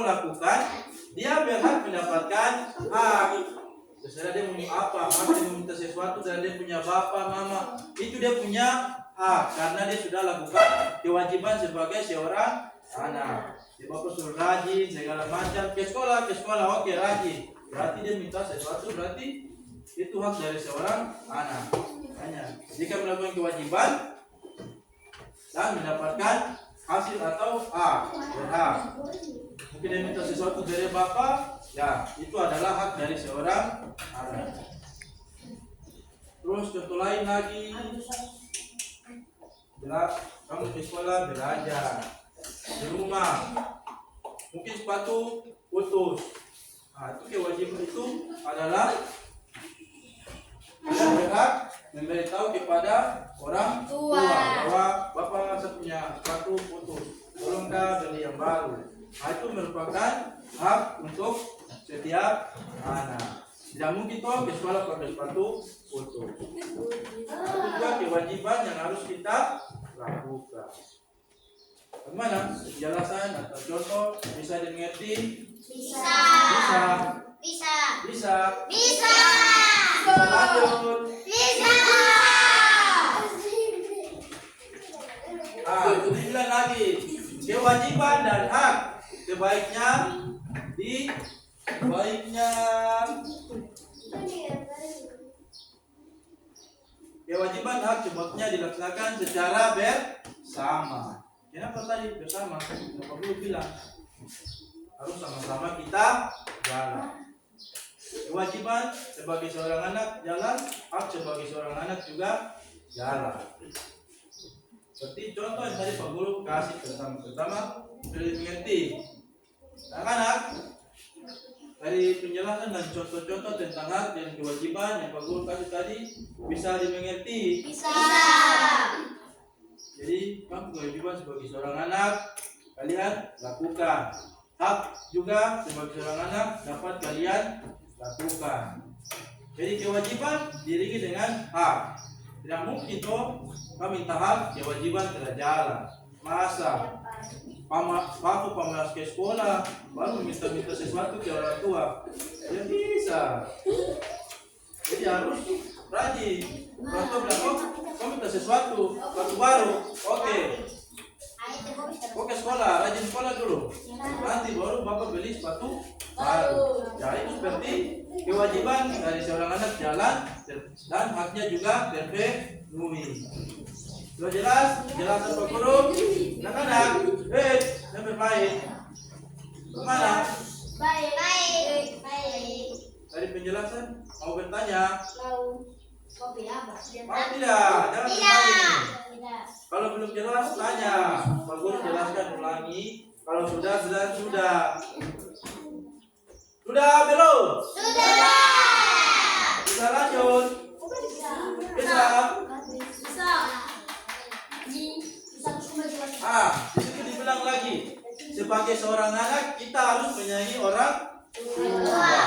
lakukan, dia berhak mendapatkan hak. Misalnya dia mau apa, dia meminta sesuatu dan dia punya bapak, mama, itu dia punya hak karena dia sudah lakukan kewajiban sebagai seorang anak. Dia bapak suruh rajin segala macam, ke sekolah, oke rajin. Berarti dia minta sesuatu, berarti itu hak dari seorang anak. Hanya jika melakukan kewajiban dan mendapatkan hasil atau berhak. Mungkin dia minta sesuatu dari bapak, ya itu adalah hak dari seorang anak. Terus contoh lain lagi, kamu ke sekolah belajar, di rumah mungkin sepatu putus. Itu kewajiban itu adalah Anda berhak memberitahu kepada orang tua bahwa bapak saya punya sepatu putus, tolong beli yang baru. Itu merupakan hak untuk setiap anak. Tidak mungkin toh ke sekolah pakai sepatu putus. Itu juga kewajiban yang harus kita lakukan. Bagaimana penjelasan atau contoh bisa dimengerti? Bisa. Lanjut. Kemudian lagi kewajiban dan hak. Kewajiban hak sebabnya dilaksanakan secara bersama. Kenapa tadi bersama? Kenapa dulu bilang harus sama-sama kita jalan. Kewajiban sebagai seorang anak jalan, hak sebagai seorang anak juga jalan. Seperti contoh yang tadi Pak Guru kasih pertama sudah dimengerti. Anak-anak dari penjelasan dan contoh-contoh tentang hak dan kewajiban yang Pak Guru kasih tadi bisa dimengerti? Bisa. Jadi kamu kewajiban sebagai seorang anak kalian lakukan. Hak juga sebagai seorang anak dapat kalian lakukan. Jadi kewajiban diiringi dengan hak. Tidak mungkin toh kami minta hak kewajiban tidak jalan. Masa papu pamalas ke sekolah baru minta sesuatu ke orang tua? Ya bisa. Jadi harus rajin. Orang tua bilang, kamu minta sesuatu baru, oke. Oke sekolah, rajin sekolah dulu. Nanti baru bapak beli sepatu baru. Ya itu seperti kewajiban dari seorang anak jalan dan haknya juga terpenuhi. Sudah jelas? Jelasan Pak Guru? Anak-anak, sampai baik. Kemana? Baik. Dari penjelasan mau bertanya? Mau tidak? Jangan bertanya. Tidak. Kalau belum jelas tanya, Pak Guru jelaskan ulangi. Kalau sudah. Sudah belum? Sudah. Bisa lanjut? Bisa. Di situ dibilang lagi, sebagai seorang anak kita harus menyayangi orang tua.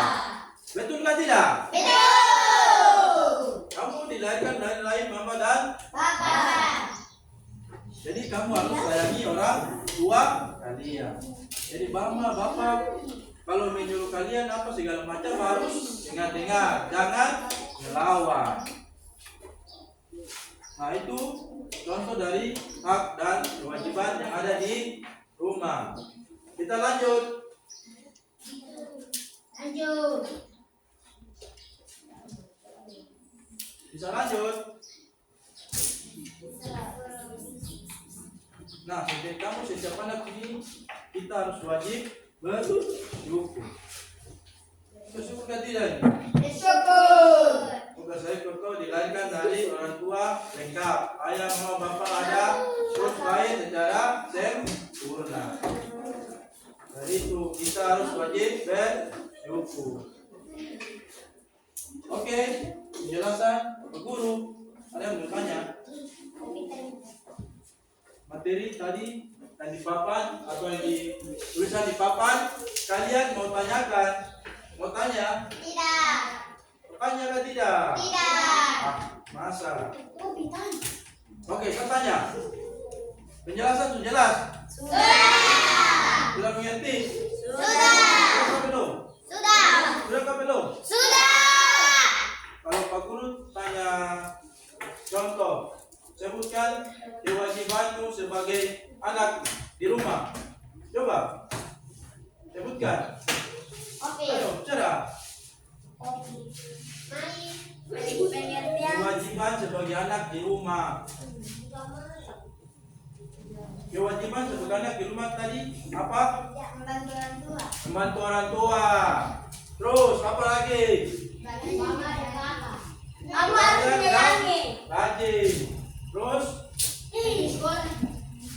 Betul tidak? Betul. Kamu dilahirkan dari lahir mama dan Papa. jadi kamu harus sayangi orang tua kalian. Jadi mama, bapak kalau menyuruh kalian apa segala macam harus dengar, jangan melawan. Nah itu contoh dari hak dan kewajiban yang ada di rumah. Kita lanjut. Bisa lanjut. Nah, sejak kamu sejak anak ini kita harus wajib bersyukur. Bersyukur kan tidak? Bersyukur. Tugas saya kau dilahirkan dari orang tua lengkap, ayah mama bapak ada, terus baik secara sempurna. Jadi itu kita harus wajib bersyukur. Oke, penjelasan Pak Guru. Ada yang bertanya? Materi tadi yang di papan atau yang di tulisan di papan, kalian mau tanyakan? Mau tanya? Tidak. Tanya atau tidak? Tidak. Masa? Oke, saya tanya. Penjelasan sudah jelas? Sudah. Sudah mengerti? Sudah. Sebutkan. Oke. Ayo, cara. Pengertian. Kewajiban sebagai anak di rumah. Kewajiban sebagai anak di rumah tadi apa? Membantu orang tua. Membantu orang tua. Terus apa lagi? Mama dan kakak. Kamu harus menyayangi. Rajin. Terus Di sekolah.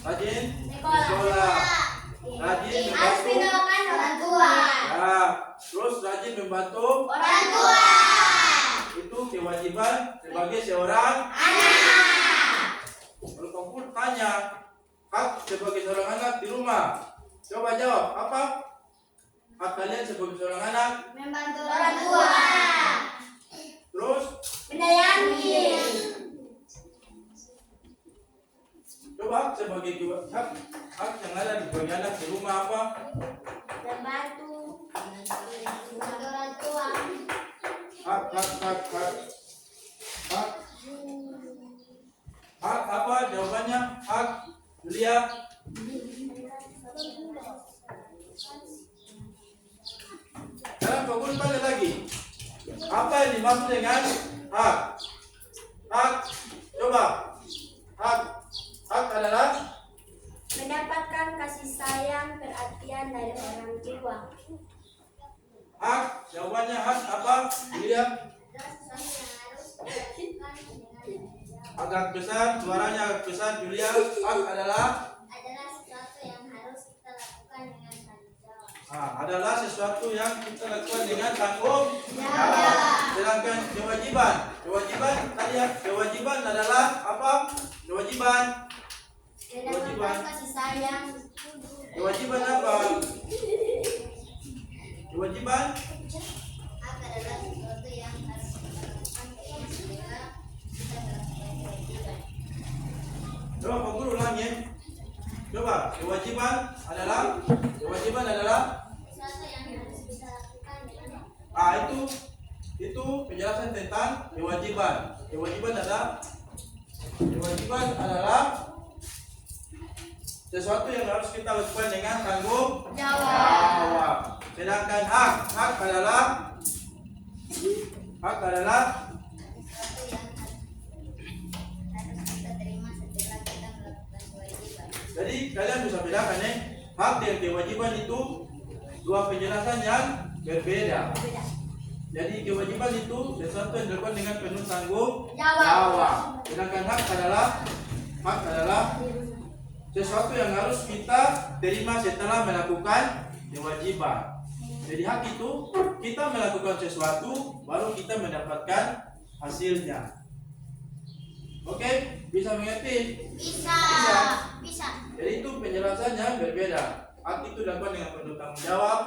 rajin Sekolah. Rajin Harus membantu. mendoakan orang tua. Ya. Terus rajin membantu. Orang tua. Itu kewajiban sebagai seorang. Anak. Kalau kamu tanya hak sebagai seorang anak di rumah, coba jawab apa? Hak kalian sebagai seorang anak. Membantu orang tua. Terus Menyayangi. coba hak sebagai hak yang ada di sebagai anak di rumah apa? Membantu. Membantu orang tua. Hak apa jawabannya? Hak Julia. Sekarang kau pun tanya lagi. Apa yang dimaksud dengan hak? Hak, coba. Hak adalah Mendapatkan kasih sayang, perhatian dari orang tua. hak. Jawabannya hak apa? Julia. Agak besar, suaranya agak besar. Julia, hak adalah Sesuatu yang harus kita lakukan dengan tanggung jawab. adalah sesuatu yang kita lakukan dengan tanggung jawab. Sedangkan kewajiban tadi ya, kewajiban adalah apa? Kewajiban Mendapatkan kasih sayang. Kewajiban apa? Kewajiban Hak adalah sesuatu yang harus kita lakukan sehingga kita melakukan kewajiban. Coba Pak Guru ulangi. Coba kewajiban adalah Sesuatu yang harus kita lakukan dengan itu penjelasan tentang kewajiban. Kewajiban adalah sesuatu yang harus kita lakukan dengan tanggung jawab. Sedangkan hak adalah sesuatu yang harus kita terima setelah kita melakukan kewajiban. jadi kalian bisa bedakan hak dan kewajiban itu dua penjelasan yang berbeda. Jadi kewajiban itu sesuatu yang dilakukan dengan penuh tanggung jawab. Sedangkan hak adalah sesuatu yang harus kita terima setelah melakukan kewajiban. Jadi hak itu kita melakukan sesuatu baru kita mendapatkan hasilnya. Oke, bisa mengerti? Bisa. Jadi itu penjelasannya berbeda. Hak itu dilakukan dengan penuh tanggung jawab.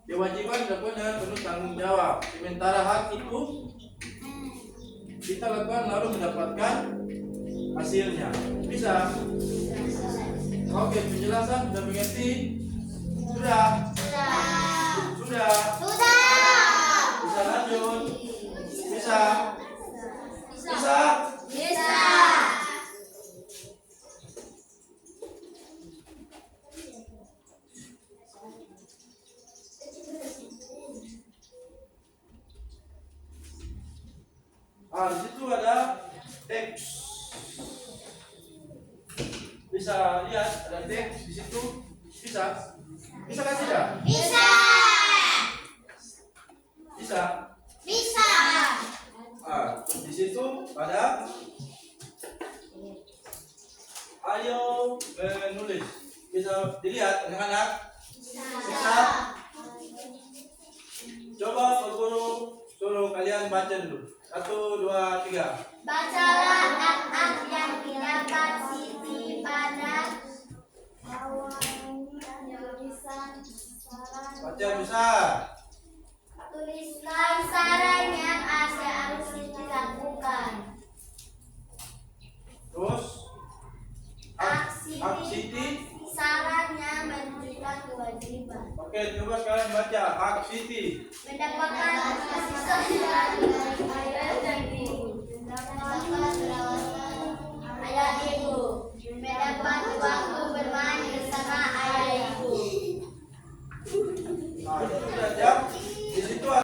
Kewajiban dilakukan dengan penuh tanggung jawab. Sementara hak itu kita lakukan lalu mendapatkan hasilnya. Bisa? Oke, penjelasan sudah mengerti? Sudah? Bisa lanjut? Bisa? Di situ ada teks. Bisa lihat ada teks di situ. Bisa kan tidak? Bisa. Di situ ada ayo menulis. Bisa dilihat anak-anak? Bisa. Coba Pak Guru suruh kalian baca dulu. 1, 2, 3. Bacalah hak-hak yang didapat Siti pada Baca besar. tuliskan saran yang harus Siti lakukan. Terus hak Siti. Sarannya menunjukkan kewajiban. Oke, coba sekarang baca hak Siti. Mendapatkan kasih sayang dari ayah